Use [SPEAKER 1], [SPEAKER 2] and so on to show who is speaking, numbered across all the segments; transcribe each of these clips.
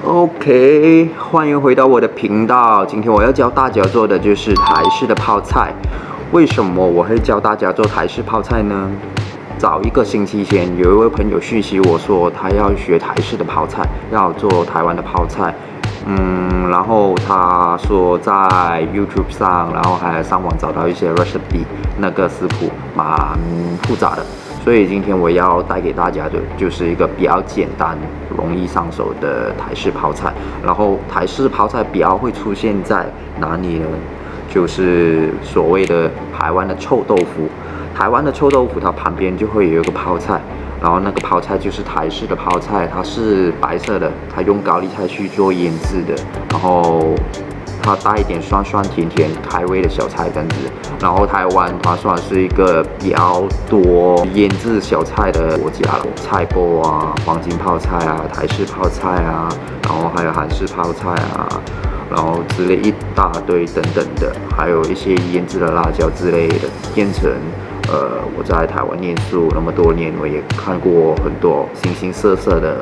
[SPEAKER 1] OK，欢迎回到我的频道。今天我要教大家做的就是台式的泡菜。为什么我会教大家做台式泡菜呢？早1个星期前，有一位朋友讯息我说他要学台式的泡菜，要做台湾的泡菜。然后他说在 YouTube 上，然后还上网找到一些 recipe， 那个食谱蛮复杂的。所以今天我要带给大家的就是一个比较简单、容易上手的台式泡菜。然后台式泡菜比较会出现在哪里呢？就是所谓的台湾的臭豆腐。台湾的臭豆腐它旁边就会有一个泡菜，然后那个泡菜就是台式的泡菜，它是白色的，它用高丽菜去做腌制的，然后它带一点酸酸甜甜开胃的小菜这样子。然后台湾它算是一个比较多腌制小菜的国家了，菜脯啊、黄金泡菜啊、台式泡菜啊，然后还有韩式泡菜啊，然后之类一大堆等等的，还有一些腌制的辣椒之类的，变成我在台湾念书那么多年，我也看过很多形形色色的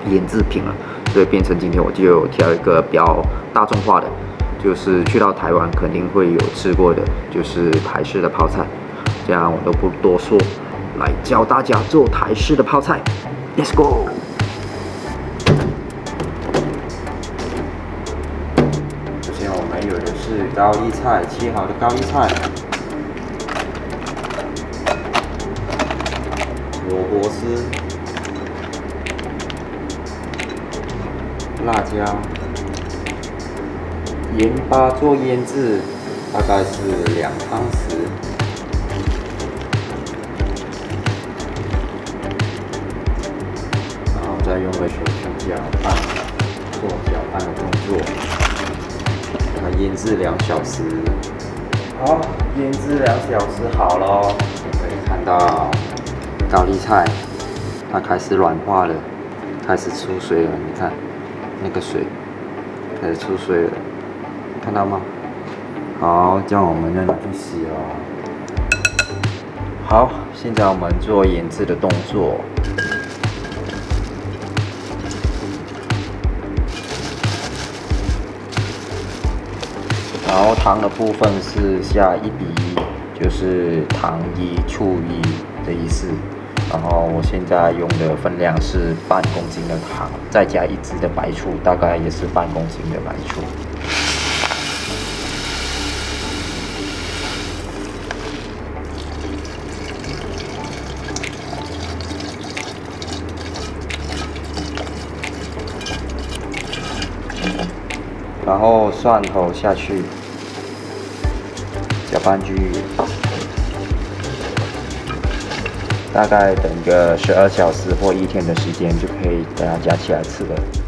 [SPEAKER 1] 腌制品了，所以变成今天我就挑一个比较大众化的，就是去到台湾肯定会有吃过的，就是台式的泡菜。这样我都不多说，来教大家做台式的泡菜 ，Let's go！ 首先我们有的是高丽菜，切好的高丽菜。萝卜丝、辣椒、盐巴做腌制，大概是2汤匙。然后再用个水去搅拌，做搅拌的动作。把它腌制2小时。好，腌制2小时好了，可以看到高丽菜，它开始软化了，开始出水了。你看，那个水开始出水了，看到吗？好，这样我们就拿去洗了。好，现在我们做腌制的动作。然后糖的部分是下1比1，就是糖1醋1的意思。然后我现在用的分量是半公斤的糖，再加1支的白醋，大概也是半公斤的白醋。然后蒜头下去，搅拌均匀。大概等个12小时或1天的时间，就可以把它夹起来吃了。